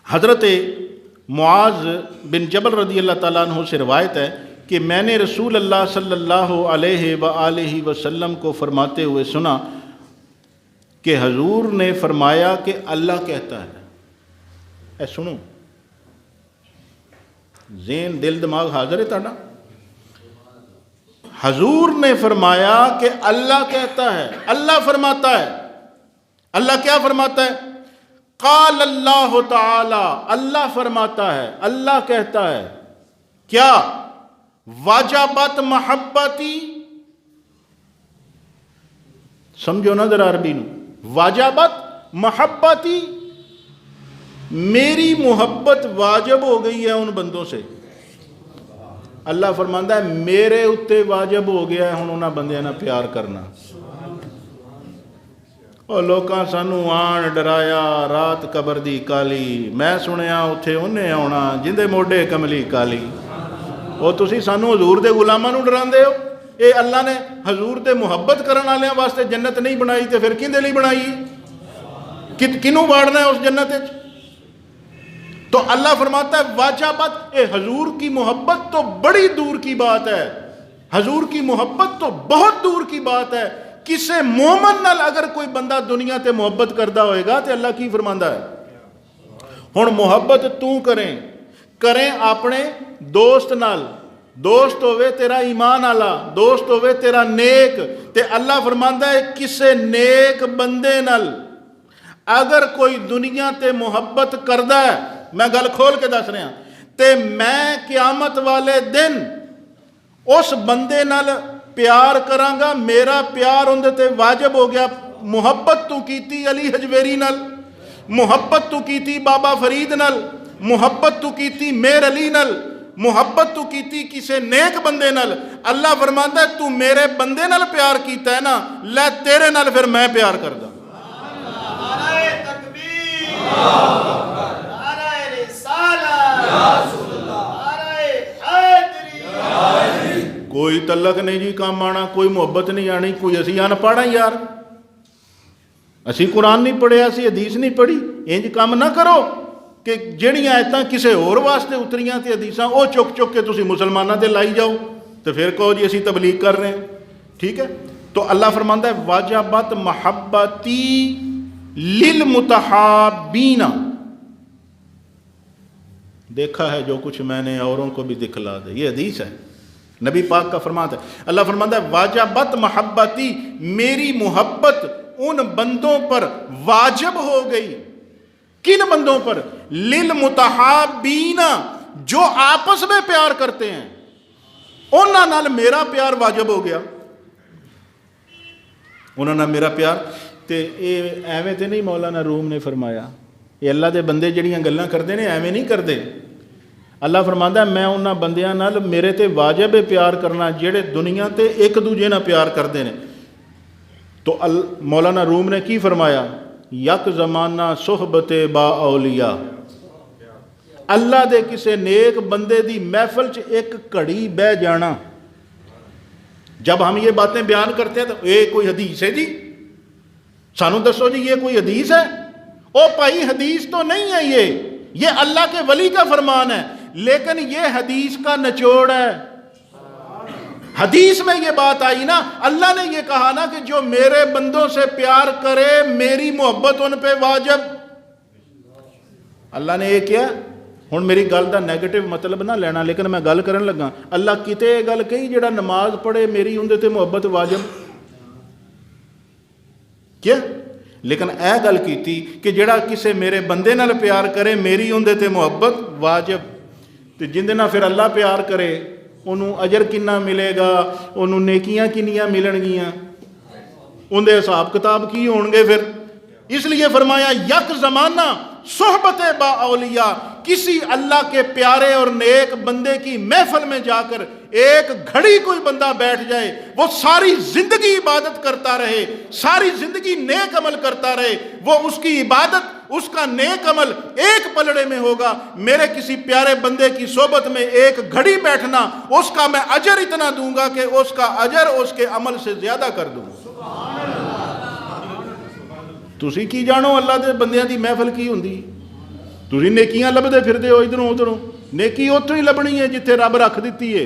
حضرت معاذ بن جبل رضی اللہ تعالیٰ عنہ سے روایت ہے کہ میں نے رسول اللہ صلی اللہ علیہ وآلہ وسلم کو فرماتے ہوئے سنا کہ حضور نے فرمایا کہ اللہ کہتا ہے. اے سنو، ذہن دل دماغ حاضر ہے تانا. حضور نے فرمایا کہ اللہ کہتا ہے، اللہ فرماتا ہے. اللہ کیا فرماتا ہے؟ قال اللہ تعالی، اللہ فرماتا ہے، اللہ کہتا ہے کیا؟ واجبت محبتی. سمجھو نا ذرا عربی نو. واجبت محبتی، میری محبت واجب ہو گئی ہے ان بندوں سے. اللہ فرماندا ہے میرے اتے واجب ہو گیا ہے ہن انہاں بندیاں نال پیار کرنا. اور لوکاں سانو آن ڈرایا رات قبر دی کالی، میں سنیا اتھے انہیں آنا جندے موڈے کملی کالی. وہ تسی سانو حضور دے غلاماں نو ڈراندے ہو. اے اللہ نے حضور دے محبت کرن والیاں واسطے جنت نہیں بنائی تے پھر کیندے لئی بنائی؟ کنوں واڑنا ہے اس جنت وچ؟ تو اللہ فرماتا ہے واجبات. اے حضور کی محبت تو بڑی دور کی بات ہے، حضور کی محبت تو بہت دور کی بات ہے. کسے مومن نال اگر کوئی بندہ دنیا تے محبت کردہ ہوئے گا تے اللہ کی فرماندہ ہے ہن محبت تو کریں اپنے دوست نال. دوست ہوئے تیرا ایمان آلا، دوست ہوئے تیرا نیک. تے اللہ فرماندہ ہے کسے نیک بندے نال اگر کوئی دنیا تے محبت کردہ ہے، میں گل کھول کے دس رہا، تے میں قیامت والے دن اس بندے نال پیار کرانگا. میرا پیار اندے تے واجب ہو گیا. محبت تو کیتی علی حجویری نال، محبت تو کیتی بابا فرید نال، محبت تو کیتی میر علی نال، محبت تو کیتی کسے نیک بندے نال. اللہ فرماندا ہے تو میرے بندے نال پیار کیتا ہے نا، لے تیرے نال پھر میں پیار کردا. کوئی تعلق نہیں جی کام آنا، کوئی محبت نہیں آنی. کوئی اسی آن پڑھا یار، اسی قرآن نہیں پڑھیا، اسی حدیث نہیں پڑھی. انج کام نہ کرو کہ جہڑیاں آیتاں کسے اور واسطے اتریاں تے حدیثاں او چک کے تسی مسلماناں تے لائی جاؤ تو پھر کہو جی اسی تبلیغ کر رہے ہیں. ٹھیک ہے. تو اللہ فرماندا ہے واجبت محبتی للمتحابین. دیکھا ہے جو کچھ میں نے اوروں کو بھی دکھلا دے. یہ حدیث ہے، نبی پاک کا فرمان ہے. اللہ فرماتا ہے واجبت محبتی، میری محبت ان بندوں پر واجب ہو گئی. کن بندوں پر؟ للمتحابین، جو آپس میں پیار کرتے ہیں انہاں نال میرا پیار واجب ہو گیا. انہاں نال میرا پیار. تے اے ایویں تے نہیں مولانا روم نے فرمایا، یہ اللہ دے بندے جڑیاں گلاں کردے نے ایویں نہیں کردے. اللہ فرماندا ہے میں انہاں بندیاں نال میرے تے واجب ہے پیار کرنا جڑے دنیا تے ایک دوجے نال پیار کردے نے. تو مولانا روم نے کی فرمایا؟ یک زمانہ صحبت با اولیاء. اللہ دے کسے نیک بندے دی محفل چ ایک گھڑی بہ جانا. جب ہم یہ باتیں بیان کرتے ہیں تو یہ کوئی حدیث ہے جی؟ سانو دسو جی یہ کوئی حدیث ہے؟ او بھائی حدیث تو نہیں ہے، یہ اللہ کے ولی کا فرمان ہے. لیکن یہ حدیث کا نچوڑ ہے. حدیث میں یہ بات آئی نا، اللہ نے یہ کہا نا کہ جو میرے بندوں سے پیار کرے میری محبت ان پہ واجب. اللہ نے یہ کیا. ہن میری گل دا نیگیٹو مطلب نہ لینا، لیکن میں گل کرن لگا اللہ کتے یہ گل کہی جڑا نماز پڑھے میری اندے تے محبت واجب کیا؟ لیکن اے گل کیتی کہ جڑا کسے میرے بندے نال پیار کرے میری اندے تے محبت واجب. تے جندے نال پھر اللہ پیار کرے انہوں اجر کنہ ملے گا، انہوں نیکیاں کنیاں ملن گیاں، اندے حساب کتاب کی ہون گے پھر. اس لیے فرمایا یک زمانہ صحبت با اولیاء، کسی اللہ کے پیارے اور نیک بندے کی محفل میں جا کر ایک گھڑی کوئی بندہ بیٹھ جائے، وہ ساری زندگی عبادت کرتا رہے، ساری زندگی نیک عمل کرتا رہے، وہ اس کی عبادت، اس کا نیک عمل ایک پلڑے میں ہوگا. میرے کسی پیارے بندے کی صحبت میں ایک گھڑی بیٹھنا، اس کا میں اجر اتنا دوں گا کہ اس کا اجر اس کے عمل سے زیادہ کر دوں. ਤੁਸੀਂ ਕੀ ਜਾਣੋ ਅੱਲਾ ਦੇ ਬੰਦਿਆਂ ਦੀ ਮਹਿਫਲ ਕੀ ਹੁੰਦੀ। ਤੁਸੀਂ ਨੇਕੀਆਂ ਲੱਭਦੇ ਫਿਰਦੇ ਹੋ ਇਧਰੋਂ ਉਧਰੋਂ। ਨੇਕੀ ਉੱਥੋਂ ਹੀ ਲੱਭਣੀ ਹੈ ਜਿੱਥੇ ਰੱਬ ਰੱਖ ਦਿੱਤੀ ਹੈ।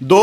2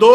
2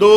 2।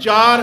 4।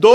2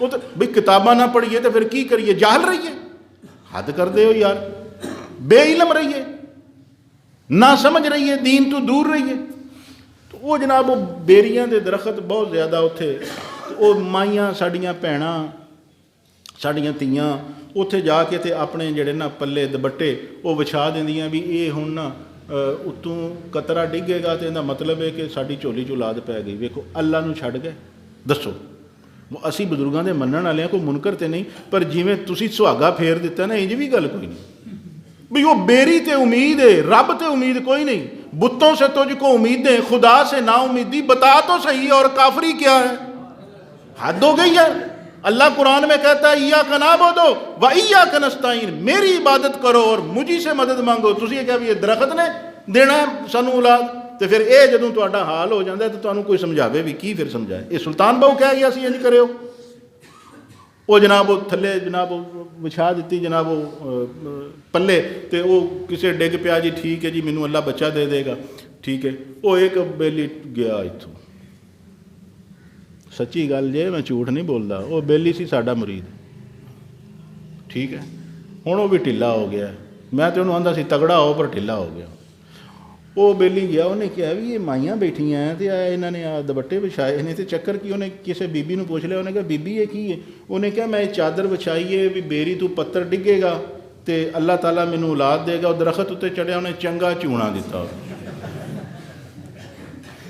وہ تو بھئی کتاباں نہ پڑھیے تو پھر کی کریے؟ جاہل رہیے؟ حد کر دے ہو یار، بے علم رہیے، نہ سمجھ رہیے، دین تو دور رہیے۔ تو وہ جناب وہ بیریاں دے درخت بہت زیادہ اتھے، وہ مائیاں ساڈیاں بھیناں ساڈیاں تیاں اتھے جا کے تے اپنے جڑے نا پلے دبٹے وہ وچھا دیندیاں بھی اے ہن نا اتوں قطرہ ڈگے گا تو یہ مطلب ہے کہ ساری جھولی چ اولاد پی گئی۔ ویکھو اللہ نو چھڈ گئے، دسو اسی بزرگاں دے منن والے کوئی منکر تے نہیں، پر جویں تسی سہاگا پھیر دیتا نا انج بھی گل کوئی نہیں بھی وہ بیری تے امید ہے، رب تے امید کوئی نہیں۔ بتوں سے تجھ کو امیدیں، خدا سے نا امیدی، بتا تو صحیح اور کافری کیا ہے؟ حد ہو گئی ہے۔ اللہ قرآن میں کہتا ہے ایاک نعبد و ایاک نستعین، میری عبادت کرو اور مجھی سے مدد مانگو۔ تسی یہ کہا بھی یہ درخت نے دینا سانو اولاد؟ تو پھر اے جدوں تہاڈا حال ہو جاندا ہے تو تانوں کوئی سمجھاوے بھی کی؟ پھر سمجھائے یہ سلطان بہو کہہ گیا سی انج کریو، وہ جناب وہ تھلے جناب وچھا دیتی جناب وہ پلے، تے وہ کسے ڈگ پیا جی ٹھیک ہے جی مینوں اللہ بچہ دے دے گا، ٹھیک ہے۔ وہ ایک بیلی گیا اتھوں، سچی گل جے میں جھوٹ نہیں بولدا، وہ بیلی سی ساڈا مرید، ٹھیک ہے۔ ہن وہ بھی ٹھلا ہو گیا، میں تے انہوں آندا سی تگڑا ہو پر ٹھلا ہو گیا۔ وہ بیلی گیا، انہیں کہا بھی یہ مائیاں بیٹھیاں ہیں تے انہوں نے دبٹے بچھائے نے تے چکر کی؟ انہیں کسی بی بی نو پوچھ لیا، انہیں کہا بی بی یہ کی ہے؟ انہیں کہا میں چادر بچھائی ہے بھی بیری تو پتر ڈگے گا تے اللہ تعالیٰ مینوں اولاد دے گا۔ وہ درخت اتنے چڑھیا، انہیں چنگا چونا دیتا۔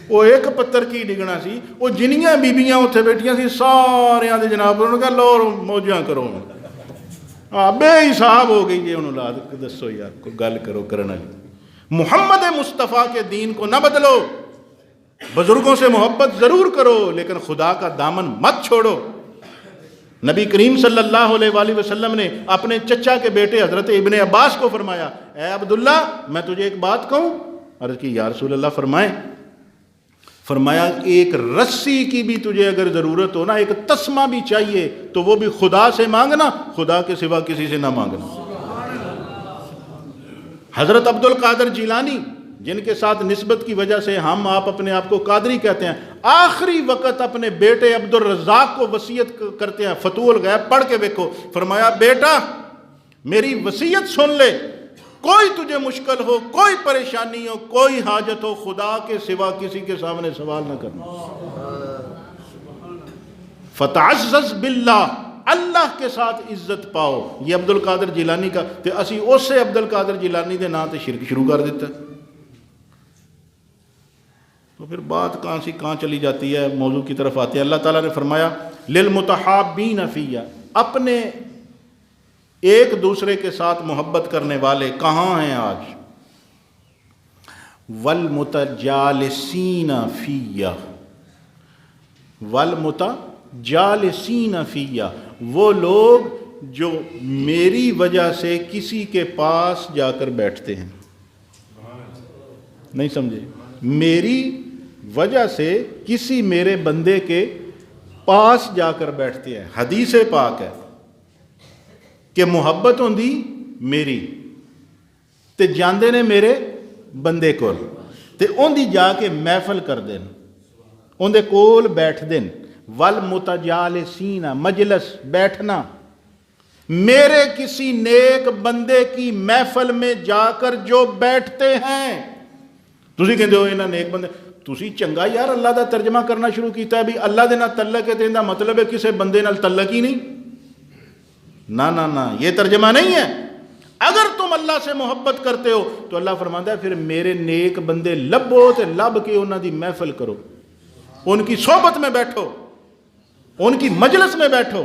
وہ ایک پتر کی ڈگنا سی، وہ جنیاں بیبیاں اتنے بیٹھیاں سی ساریاں دے جناب انہوں نے کہا لو موجاں کرو، بے حساب ہو گئی جی انہوں اولاد۔ دسو یار کوئی گل کرو کرن والی۔ محمد مصطفیٰ کے دین کو نہ بدلو، بزرگوں سے محبت ضرور کرو لیکن خدا کا دامن مت چھوڑو۔ نبی کریم صلی اللہ علیہ وآلہ وسلم نے اپنے چچا کے بیٹے حضرت ابن عباس کو فرمایا، اے عبداللہ میں تجھے ایک بات کہوں؟ عرض کی یا رسول اللہ فرمائیں۔ فرمایا ایک رسی کی بھی تجھے اگر ضرورت ہو نا، ایک تسمہ بھی چاہیے تو وہ بھی خدا سے مانگنا، خدا کے سوا کسی سے نہ مانگنا۔ حضرت عبد القادر جیلانی جن کے ساتھ نسبت کی وجہ سے ہم آپ اپنے آپ کو قادری کہتے ہیں، آخری وقت اپنے بیٹے عبد الرزاق کو وصیت کرتے ہیں، فتوح الغیب پڑھ کے دیکھو، فرمایا بیٹا میری وصیت سن لے، کوئی تجھے مشکل ہو، کوئی پریشانی ہو، کوئی حاجت ہو، خدا کے سوا کسی کے سامنے سوال نہ کرنا۔ فتعزز باللہ، اللہ کے ساتھ عزت پاؤ۔ یہ عبد القادر جیلانی کا، تے اسی اس سے عبد القادر جیلانی دے نام تے شرک شروع کر دیتا ہے۔ تو پھر بات کہاں سی کہاں چلی جاتی ہے، موضوع کی طرف آتے ہیں۔ اللہ تعالیٰ نے فرمایا للمتحابین فی، اپنے ایک دوسرے کے ساتھ محبت کرنے والے کہاں ہیں آج؟ والمتجالسین فی، والمتجالسین فی، وہ لوگ جو میری وجہ سے کسی کے پاس جا کر بیٹھتے ہیں۔ نہیں سمجھے؟ میری وجہ سے کسی میرے بندے کے پاس جا کر بیٹھتے ہیں۔ حدیث پاک ہے کہ محبت ہوندی میری تے جاندے نے میرے بندے کول تے اون دی جا کے محفل کر دین، اون دے کول بیٹھ دین۔ والمتجالسین، مجلس بیٹھنا، میرے کسی نیک بندے کی محفل میں جا کر جو بیٹھتے ہیں۔ تسی کہندے ہو انہاں نیک بندے، تسی چنگا یار اللہ دا ترجمہ کرنا شروع کیتا ہے بھی اللہ دے نال تعلق ہے تے اندا مطلب ہے کسی بندے نال تعلق ہی نہیں۔ نہ یہ ترجمہ نہیں ہے۔ اگر تم اللہ سے محبت کرتے ہو تو اللہ فرماتا ہے پھر میرے نیک بندے لبو تے لب کے انہاں دی محفل کرو، ان کی صحبت میں بیٹھو، ان کی مجلس میں بیٹھو۔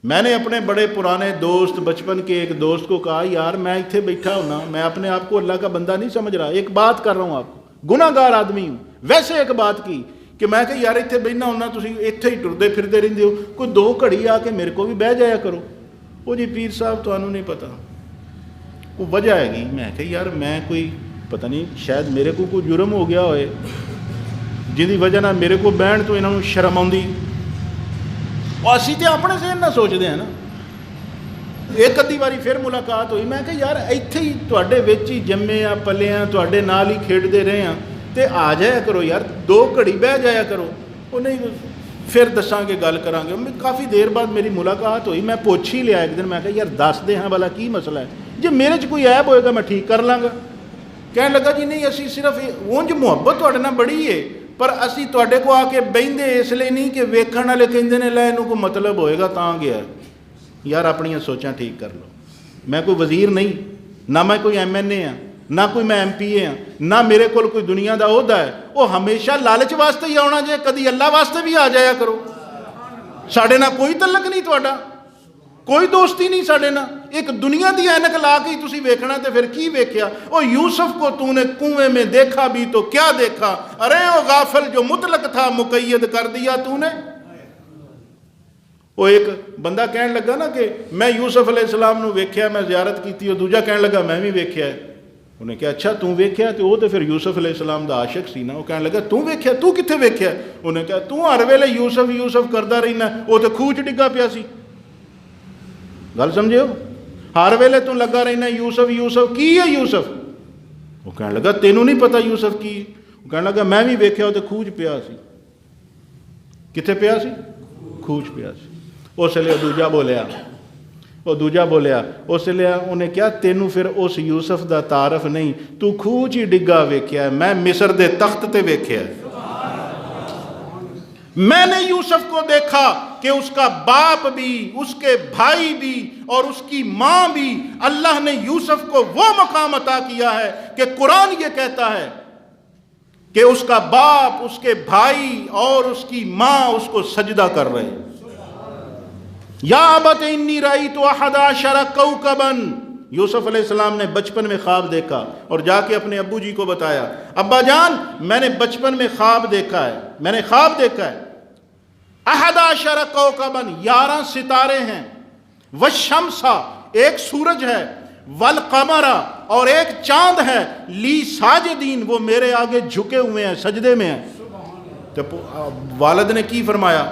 میں نے اپنے بڑے پرانے دوست، بچپن کے ایک دوست کو کہا یار میں اتھے بیٹھا ہوں نا، میں اپنے آپ کو اللہ کا بندہ نہیں سمجھ رہا، ایک بات کر رہا ہوں آپ کو، گناہ گار آدمی ہوں۔ ویسے ایک بات کی کہ میں کہ یار اتنے بہنا ہونا، تسی اتنے ہی ٹردے پھردے رہندے ہو، کوئی 2 گھڑی آ کے میرے کو بھی بہ جایا کرو۔ وہ جی پیر صاحب تمہیں نہیں پتا، وہ وجہ ہے گی۔ میں کہ یار میں کوئی پتہ نہیں شاید میرے کو کوئی جرم ہو گیا ہوئے جن کی وجہ نہ میرے کو بہن تو انہوں شرم آؤندی۔ اسی تو اپنے ذہن نہ سوچتے ہیں نا۔ ایک ادھی باری پھر ملاقات ہوئی، میں کہ یار ایتھے ہی تواڈے وچ ہی جمے آ پلے آ، تواڈے نال ہی کھیڈتے رہے ہاں تے آ جایا کرو یار، 2 گھڑی بہ جایا کرو۔ وہ نہیں، پھر دساں گے گل کران گے. کافی دیر بعد میری ملاقات ہوئی, میں پوچھ ہی لیا ایک دن, میں کہا یار دس دے ہاں بھلا کی مسئلہ ہے, جی میرے چ کوئی عیب ہوئے گا میں ٹھیک کر لاں گا. کہنے لگا جی نہیں اسی صرف اونج محبت تواڈے نال بڑی ہے, پر اسی تواڈے کو آ کے بہندے اس لیے نہیں کہ ویکھن والے کہندے نے لے اینوں کوئی مطلب ہوئے گا تاں گیا. یار اپنیاں سوچاں ٹھیک کر لو. میں کوئی وزیر نہیں, نہ میں کوئی ایم این اے ہاں, نہ کوئی میں ایم پی اے ہاں, نہ میرے کول کوئی دنیا دا عہدہ ہے. وہ ہمیشہ لالچ واسطے ہی آنا جے, کدی اللہ واسطے بھی آ جایا کرو. ساڈے نال کوئی تعلق نہیں تواڈا, کوئی دوستی نہیں ساڈے نال. ایک دنیا دی اینک لا کے تسی ویکھنا تے پھر کی ویکھیا. او یوسف کو تو نے کنویں میں دیکھا بھی تو کیا دیکھا, ارے او غافل جو مطلق تھا مقید کر دیا تو نے. وہ ایک بندہ کہنے لگا نا کہ میں یوسف علیہ السلام نو ویکھیا, میں زیارت کیتی, اور دوجا کہنے لگا میں بھی ویکھیا ہے. انہیں کہا اچھا تو ویکھیا, تو وہ تو پھر یوسف علیہ السلام دا عاشق سی نا. وہ کہنے لگا تو ویکھیا, تو کتنے ویکھیا؟ انہیں کہا تو ہر ویلے یوسف یوسف کردا رہنا, وہ تو خوہ چ ڈگا پیا سی. گل سمجھے ہو, ہر ویلے تو لگا رہنا یوسف یوسف, کی ہے یوسف؟ وہ کہنے لگا تینوں نہیں پتا یوسف کی؟ وہ کہنے لگا میں بھی ویکھیا, وہ تو خوہ چ پیا سی. کتنے پیا سی؟ خوہ چ پیا سی. اس لیے دوجا بولیا, وہ دوجا بولیا اس لیے انہیں کیا تینوں پھر اس یوسف دا تعارف نہیں, تو خوہ چ ڈگا ویکھیا ہے, میں مصر دے تخت تے ویکھیا ہے. میں نے یوسف کو دیکھا کہ اس کا باپ بھی, اس کے بھائی بھی, اور اس کی ماں بھی, اللہ نے یوسف کو وہ مقام عطا کیا ہے کہ قرآن یہ کہتا ہے کہ اس کا باپ, اس کے بھائی اور اس کی ماں اس کو سجدہ کر رہے ہیں. یا ابت انی رأیت احد عشر کوکبا, یوسف علیہ السلام نے بچپن میں خواب دیکھا اور جا کے اپنے ابو جی کو بتایا, ابا جان میں نے بچپن میں خواب دیکھا ہے, میں نے خواب دیکھا ہے. احد عشر کوکبا, 11 ستارے ہیں, والشمس, ایک سورج ہے, والقمر, اور ایک چاند ہے, لی ساجدین, وہ میرے آگے جھکے ہوئے ہیں, سجدے میں ہیں. تو والد نے کی فرمایا؟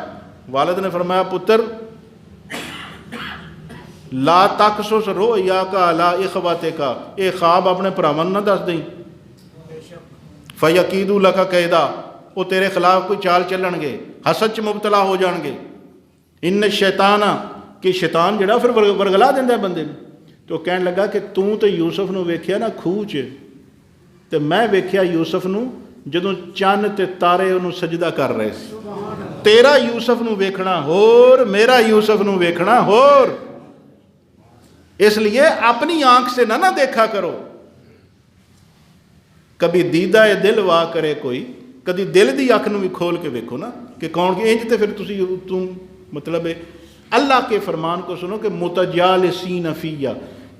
والد نے فرمایا پتر لا تقصص رؤیاک علی اخواتک, اے خواب اپنے بھراواں نہ دس دیں. فیکیدوا لک کیدا, وہ تیرے خلاف کوئی چال چلن گے, حسد چ مبتلا ہو جان گے. ان الشیطان, کہ شیطان جڑا پھر ورگلا دیندا ہے بندے نوں. تو کہنے لگا کہ تو تے یوسف نو ویکھیا نا خوہ چ, تے میں ویکھیا یوسف نو جدوں چن تے تارے انہوں سجدہ کر رہے سی. تیرا یوسف نو ویکھنا ہور, میرا یوسف نو ویکھنا ہور. اس لیے اپنی آنکھ سے نہ دیکھا کرو. کبھی دیدہ دل وا کرے کوئی, کبھی دل دی آنکھ نو بھی کھول کے ویکھو نا کہ کون کے انج. تے پھر تم مطلب اللہ کے فرمان کو سنو کہ متجالسین فیہ,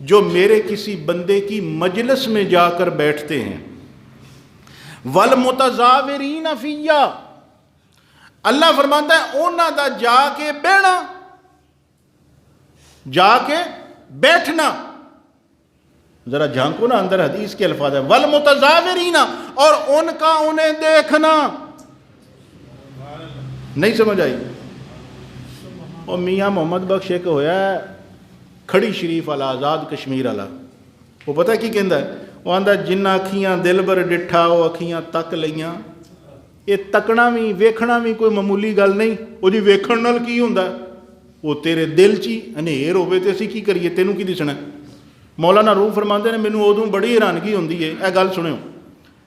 جو میرے کسی بندے کی مجلس میں جا کر بیٹھتے ہیں. والمتزاورین فیہ, اللہ فرماتا ہے انہاں دا جا کے بہنا, جا کے بیٹھنا. ذرا جھانکو نا اندر حدیث کے الفاظ ہے, والمتزاورین, اور ان کا انہیں دیکھنا. نہیں سمجھ آئی؟ اور میاں محمد بخش ایک ہویا ہے کھڑی شریف والا, آزاد کشمیر والا, وہ پتہ کی کہندا ہے؟ وہ آندا جنہ اکھیاں دل بر ڈٹھا وہ اکھیاں تک لیاں. یہ تکنا بھی ویکھنا بھی کوئی معمولی گل نہیں. وہ جی ویکھن نال کی ہوندا, وہ تیرے دل چی انھیر ہوے تے اسی کی کریے, تینوں کی دسنا. مولانا روح فرماندے نے مینوں ادوں بڑی حیرانگی ہوندی ہے, اے گل سنو,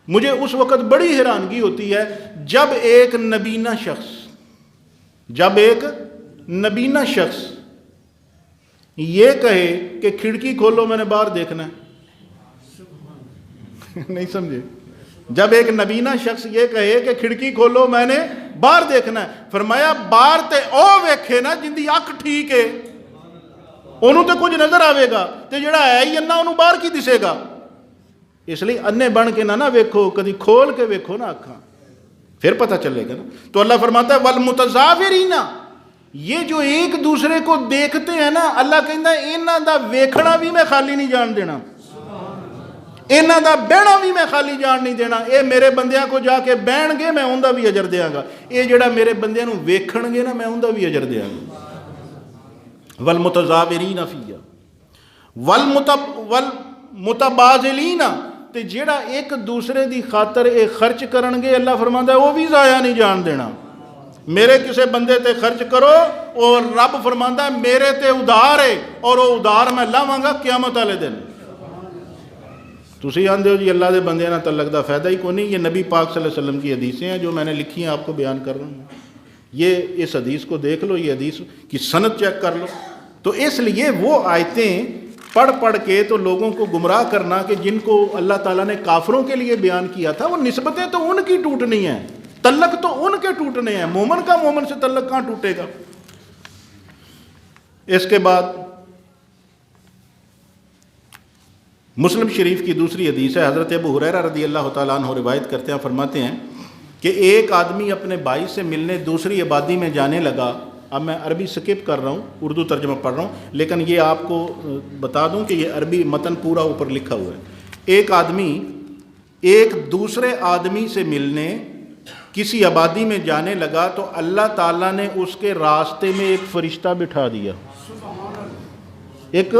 مجھے اس وقت بڑی حیرانگی ہوتی ہے جب ایک نبینہ شخص, جب ایک نبینہ شخص یہ کہے کہ کھڑکی کھولو میں نے باہر دیکھنا ہے. نہیں سمجھے؟ جب ایک نبینہ شخص یہ کہے کہ کھڑکی کھولو میں نے باہر دیکھنا ہے, فرمایا باہر تے او ویکھے نا جن دی اکھ ٹھیک ہے, انہوں تے کچھ نظر آوے گا, تے جڑا ہے ہی انہاں انہوں باہر کی دسے گا. اس لیے انے بن کے نہ ویکھو, کدی کھول کے ویکھو نا اکھاں, پھر پتہ چلے گا نا. تو اللہ فرماتا ہے والمتزاورین, یہ جو ایک دوسرے کو دیکھتے ہیں نا, اللہ کہندا ہے انہاں دا ویکھنا بھی میں خالی نہیں جان دینا, انہاں دا بہنا بھی میں خالی جان نہیں دینا. اے میرے بندیاں کو جا کے بہن گے میں اوندا بھی اجر دیاں گا, اے جڑا میرے بندیاں نو ویکھن گے نا میں اوندا بھی اجر دیاں گا. والمتزاورین فیہ والمتبازلین, تے جڑا ایک دوسرے دی خاطر اے خرچ کرن گے اللہ فرماندا ہے وہ بھی ضائع نہیں جان دینا. میرے کسے بندے تے خرچ کرو اور رب فرماندا ہے میرے تے ادھار ہے اور وہ ادھار میں لاواں گا قیامت والے دن. تسی آندے ہو جی اللہ دے بندے نہ تعلق دا فائدہ ہی کوئی نہیں. یہ نبی پاک صلی اللہ علیہ وسلم کی حدیثیں ہیں جو میں نے لکھی ہیں، آپ کو بیان کر رہا ہوں. یہ اس حدیث کو دیکھ لو، یہ حدیث کی سند چیک کر لو. تو اس لیے وہ آیتیں پڑھ کے تو لوگوں کو گمراہ کرنا کہ جن کو اللہ تعالیٰ نے کافروں کے لیے بیان کیا تھا، وہ نسبتیں تو ان کی ٹوٹنی ہیں، تعلق تو ان کے ٹوٹنے ہیں. مومن کا مومن سے تعلق کہاں ٹوٹے گا؟ اس کے بعد مسلم شریف کی دوسری حدیث ہے. حضرت ابو ہریرہ رضی اللہ تعالیٰ عنہ روایت کرتے ہیں، فرماتے ہیں کہ ایک آدمی اپنے بھائی سے ملنے دوسری آبادی میں جانے لگا. اب میں عربی سکپ کر رہا ہوں، اردو ترجمہ پڑھ رہا ہوں، لیکن یہ آپ کو بتا دوں کہ یہ عربی متن پورا اوپر لکھا ہوا ہے. ایک آدمی ایک دوسرے آدمی سے ملنے کسی آبادی میں جانے لگا تو اللہ تعالیٰ نے اس کے راستے میں ایک فرشتہ بٹھا دیا. ایک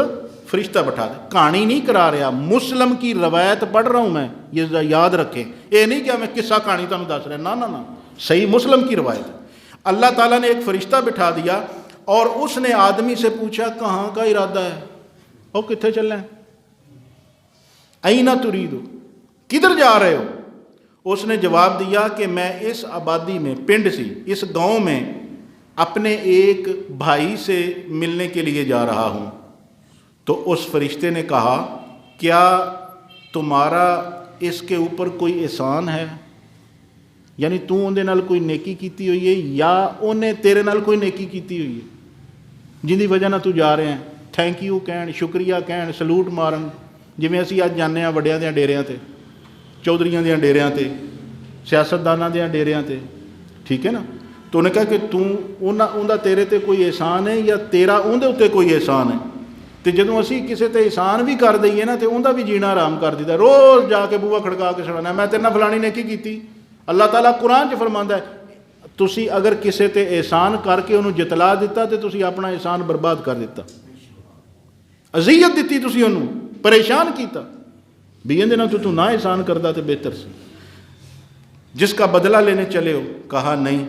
فرشتہ بٹھا دیا. کہانی نہیں کرا رہا، مسلم کی روایت پڑھ رہا ہوں میں، یہ یاد رکھیں. یہ نہیں کہ میں قصہ کہانی تمہیں دس رہا، نہ، صحیح مسلم کی روایت. اللہ تعالیٰ نے ایک فرشتہ بٹھا دیا اور اس نے آدمی سے پوچھا کہاں کا ارادہ ہے، اور کتنے چل رہے ہیں، اینا تریدو، کدھر جا رہے ہو؟ اس نے جواب دیا کہ میں اس آبادی میں، پنڈ سی، اس گاؤں میں اپنے ایک بھائی سے ملنے کے لیے جا رہا ہوں. تو اس فرشتے نے کہا کیا تمہارا اس کے اوپر کوئی احسان ہے؟ یعنی تو اندے نال کوئی نیکی کیتی ہوئی ہے یا انہیں تیرے نال کوئی نیکی کیتی ہوئی ہے جن دی وجہ نہ تو جا رہے ہیں؟ تھینک یو کہن، شکریہ کہن، سلوٹ مارن، جویں اسی اج جانے ہاں وڈیاں دیاں ڈیریاں تے، چودھریاں دیاں ڈیریاں تے، سیاستداناں دیاں ڈیریاں تے، ٹھیک ہے نا. تو انہیں کہا کہ تو انہاں تیرے تے کوئی احسان ہے یا تیرا اندے تے کوئی احسان ہے؟ تو جدوں اسی کسے تے احسان بھی کر دئیے نا تو انہاں بھی جینا آرام کر دیتا. روز جا کے بوہا کھڑکا کے سڑانا میں تیرے نال فلانی نیکی کیتی. اللہ تعالیٰ قرآن چ فرماندا ہے تسی اگر کسے تے احسان کر کے انہوں جتلا دیتا تو تسی اپنا احسان برباد کر دیتا، اذیت دیتی تسی انہوں، پریشان کیتا. بھی اندے نال تو نہ احسان کردا تے بہتر سی. جس کا بدلہ لینے چلے ہو، کہا نہیں،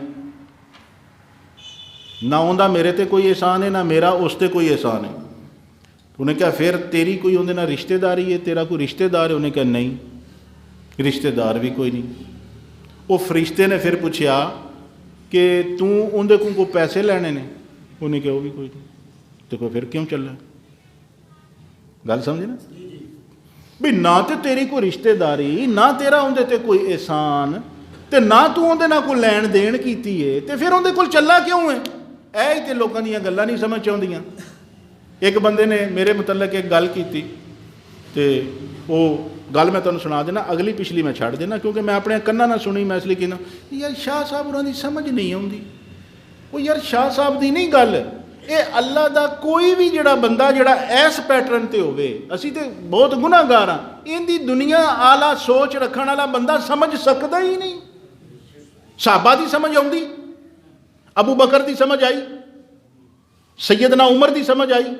نہ اوندا میرے تے کوئی احسان ہے نہ میرا اس تے کوئی احسان ہے. انہیں کہا پھر تیری کوئی اندے نال رشتہ داری ہے، تیرا کوئی رشتہ دار ہے؟ انہیں کہا نہیں، رشتہ دار بھی کوئی نہیں. وہ فرشتے نے پھر پوچھا کہ تو اندے کو پیسے لینے نے؟ انہیں کہا وہ بھی کوئی نہیں. تو پھر کیوں چل رہا ہے؟ گل سمجھے نا بھی نہ تے تیری کوئی رشتہ داری، نہ تیرا اندے تے کوئی احسان، تے نہ تو اندے نہ کوئی لین دین کیتی ہے، تے پھر اندے کول چلا کیوں ہے؟ اے تے لوکاں دیاں گلاں نہیں سمجھ آوندیاں. ایک بندے نے میرے متعلق ایک گل کیتی تے وہ گل میں تمہیں سنا دینا، اگلی پچھلی میں چھڑ دینا کیونکہ میں اپنے کناں نہ سنی. میں اس لیے کہنا یار شاہ صاحب انہوں کی سمجھ نہیں آتی. وہ یار شاہ صاحب دی نہیں گل، اے اللہ دا کوئی بھی جڑا بندہ جڑا ایس پیٹرن تے ہوئے، اسی تے بہت گناہ گار ہاں، ان دی دنیا اعلیٰ سوچ رکھن والا بندہ سمجھ سکتا ہی نہیں. صحابہ دی سمجھ آؤندی، ابو بکر دی سمجھ آئی، سیدنا عمر دی سمجھ آئی.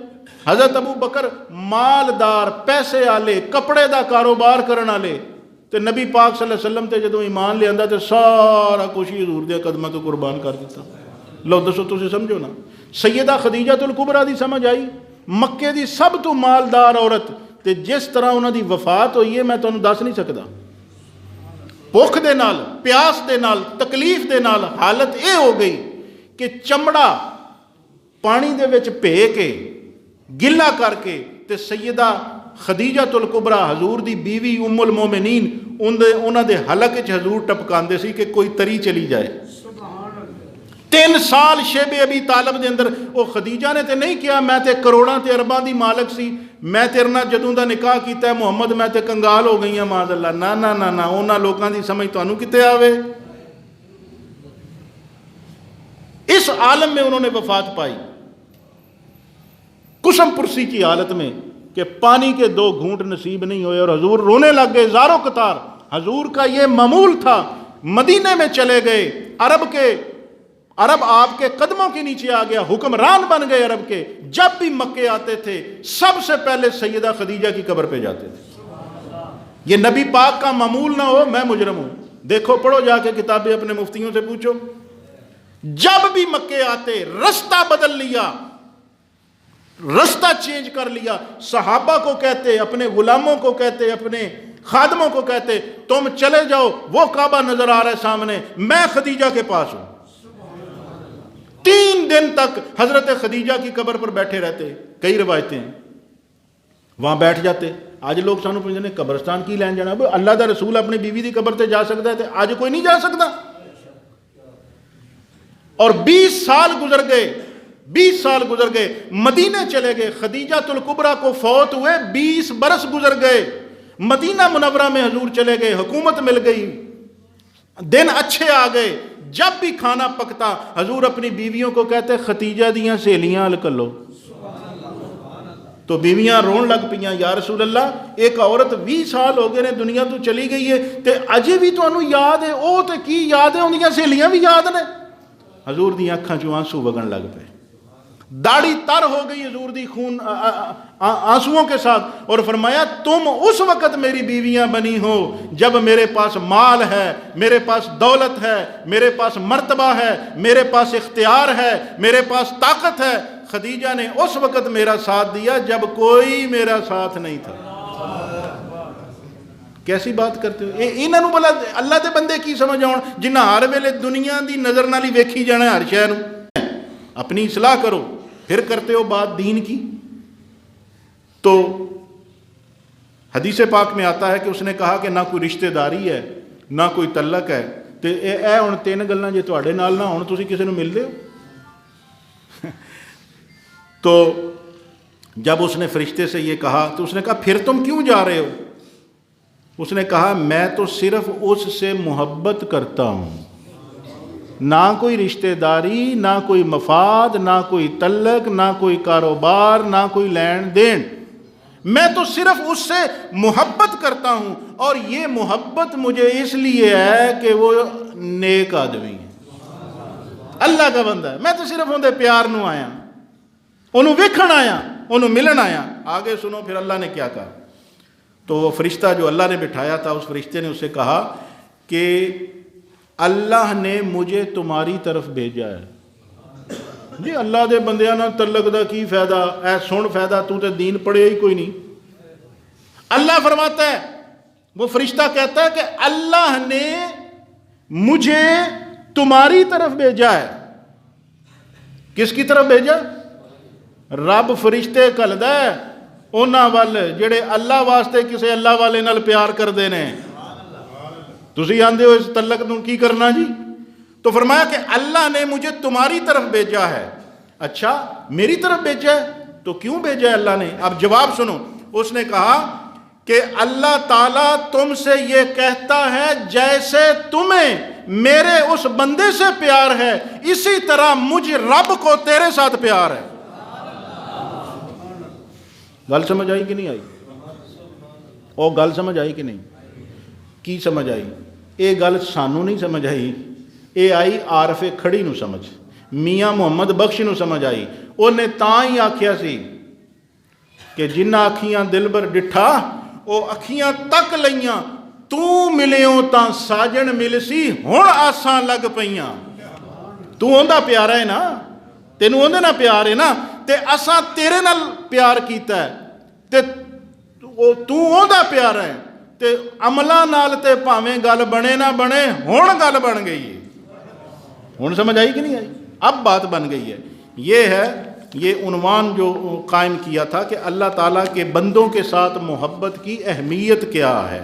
حضرت ابو بکر مالدار، پیسے والے، کپڑے دا کاروبار کرن والے، تے نبی پاک صلی اللہ علیہ وسلم تے جدوں ایمان لے آندا تے سارا کچھ ہی حضور دے قدماں تو قربان کر دیتا. لو دسو تسی سمجھو نا. سیدہ خدیجہ الکبریٰ دی سمجھ آئی، مکے دی سب تو مالدار عورت، تے جس طرح انہاں دی وفات ہوئی ہے میں تانوں دس نہیں سکدا. بھوک دے نال، پیاس دے نال، تکلیف دے نال حالت اے ہو گئی کہ چمڑا پانی دے وچ بھے کے گلا کر کے تے سیدہ خدیجہ الکبریٰ حضور دی بیوی ام المومنین انہاں دے حلق وچ حضور ٹپکاندے سی کہ کوئی تری چلی جائے. 3 سال شیب ابی طالب دے اندر وہ خدیجہ نے تے نہیں کیا میں تے کروڑاں تے ارباں دی مالک سی، میں تیرے نال جدوں دا نکاح کیتا ہے محمد میں تے کنگال ہو گئی ہاں معاذ اللہ. نہ انہاں لوکاں دی سمجھ تانوں کتے آوے. اس عالم میں انہوں نے وفات پائی، قسم پرسی کی حالت میں کہ پانی کے 2 گھونٹ نصیب نہیں ہوئے اور حضور رونے لگ گئے زاروں قطار. حضور کا یہ معمول تھا، مدینے میں چلے گئے، عرب آپ کے قدموں کے نیچے آ گیا، حکمران بن گئے عرب کے. جب بھی مکے آتے تھے سب سے پہلے سیدہ خدیجہ کی قبر پہ جاتے تھے. یہ نبی پاک کا معمول نہ ہو میں مجرم ہوں. دیکھو پڑھو جا کے کتابیں، اپنے مفتیوں سے پوچھو. جب بھی مکے آتے رستہ بدل لیا، رستہ چینج کر لیا، صحابہ کو کہتے، اپنے غلاموں کو کہتے، اپنے خادموں کو کہتے تم چلے جاؤ، وہ کعبہ نظر آ رہا ہے سامنے، میں خدیجہ کے پاس ہوں۔ 3 دن تک حضرت خدیجہ کی قبر پر بیٹھے رہتے، کئی روایتیں ہیں، وہاں بیٹھ جاتے۔ آج لوگ سانو پوچھتے ہیں قبرستان کی لین جانا، اللہ دا رسول اپنی بیوی دی قبر تے جا سکتا ہے، آج کوئی نہیں جا سکتا۔ اور 20 سال گزر گئے، 20 سال گزر گئے، مدینے چلے گئے، خدیجہ الکبریٰ کو فوت ہوئے 20 برس گزر گئے، مدینہ منورہ میں حضور چلے گئے، حکومت مل گئی، دن اچھے آ گئے۔ جب بھی کھانا پکتا حضور اپنی بیویوں کو کہتے خدیجہ دیاں سہیلیاں ال کلو، تو بیویاں رون لگ پئیاں، یا رسول اللہ ایک عورت 20 سال ہو گئے نے دنیا تو چلی گئی ہے تے اجے بھی تانوں یاد ہے، او تے کی یاد ہے، اندیاں سہیلیاں بھی یاد نے۔ حضور دی اکھاں چوں آنسو وگن لگ پئے، داڑھی تر ہو گئی حضور دی خون آنسوؤں کے ساتھ، اور فرمایا تم اس وقت میری بیویاں بنی ہو جب میرے پاس مال ہے، میرے پاس دولت ہے، میرے پاس مرتبہ ہے، میرے پاس اختیار ہے، میرے پاس طاقت ہے۔ خدیجہ نے اس وقت میرا ساتھ دیا جب کوئی میرا ساتھ نہیں تھا۔ کیسی بات کرتے ہو؟ انہاں نوں بلا اللہ دے بندے کی سمجھ آؤن جنہاں ہر ویلے دنیا دی نظر نال ہی ویکھی جانا ہر شے نوں۔ اپنی اصلاح کرو، پھر کرتے ہو بات دین کی۔ تو حدیث پاک میں آتا ہے کہ اس نے کہا کہ نہ کوئی رشتہ داری ہے نہ کوئی تعلق ہے، تے اے ہن 3 گلاں جے تواڈے نال نہ ہون تسی کسے نوں ملدے ہو؟ تو جب اس نے فرشتے سے یہ کہا تو اس نے کہا پھر تم کیوں جا رہے ہو؟ اس نے کہا میں تو صرف اس سے محبت کرتا ہوں، نہ کوئی رشتہ داری، نہ کوئی مفاد، نہ کوئی تعلق، نہ کوئی کاروبار، نہ کوئی لین دین، میں تو صرف اس سے محبت کرتا ہوں، اور یہ محبت مجھے اس لیے ہے کہ وہ نیک آدمی ہے، اللہ کا بندہ ہے، میں تو صرف اندے پیار نو آیا، انہوں ویکھن آیا، انہوں ملن آیا۔ آگے سنو پھر اللہ نے کیا کہا۔ تو وہ فرشتہ جو اللہ نے بٹھایا تھا، اس فرشتے نے اسے کہا کہ اللہ نے مجھے تمہاری طرف بھیجا ہے۔ جی اللہ دے بندیاں نال تعلق دا کی فائدہ، اے سن فائدہ، تو تے دین پڑھے ہی کوئی نہیں۔ اللہ فرماتا ہے، وہ فرشتہ کہتا ہے کہ اللہ نے مجھے تمہاری طرف بھیجا ہے۔ کس کی طرف بھیجا؟ رب فرشتے گھلدا ہے انہاں ول جڑے اللہ واسطے کسے اللہ والے نال پیار کردے نے۔ تسی آندے ہو اس تعلق نوں کی کرنا جی؟ تو فرمایا کہ اللہ نے مجھے تمہاری طرف بھیجا ہے۔ اچھا میری طرف بھیجا ہے تو کیوں بھیجا ہے اللہ نے؟ اب جواب سنو۔ اس نے کہا کہ اللہ تعالیٰ تم سے یہ کہتا ہے جیسے تمہیں میرے اس بندے سے پیار ہے، اسی طرح مجھ رب کو تیرے ساتھ پیار ہے۔ گل سمجھ آئی کہ نہیں آئی؟ او گل سمجھ آئی کہ نہیں؟ کی سمجھ آئی؟ اے گل سانوں نہیں سمجھ آئی، اے آئی عارف کھڑی نو سمجھ، میاں محمد بخش نو سمجھ آئی۔ انہیں تاں ہی آکھیا سی کہ جنہ اکھیاں دل بر ڈٹھا او اکھیاں تک لئیاں، تو ملیوں تاں ساجن مل سی ہن آساں لگ پئیاں۔ تو اوندا پیارا ہے نا، تینوں اندے نال پیار ہے نا، تے اساں تیرے نال پیار کیتا ہے، تے تو اوندا پیارا ہے، تے عملاں نال تے بھاویں گل بنے نہ بنے ہن گل بن گئی ہے۔ ہن سمجھ آئی کہ نہیں آئی؟ اب بات بن گئی ہے۔ یہ ہے یہ عنوان جو قائم کیا تھا کہ اللہ تعالیٰ کے بندوں کے ساتھ محبت کی اہمیت کیا ہے۔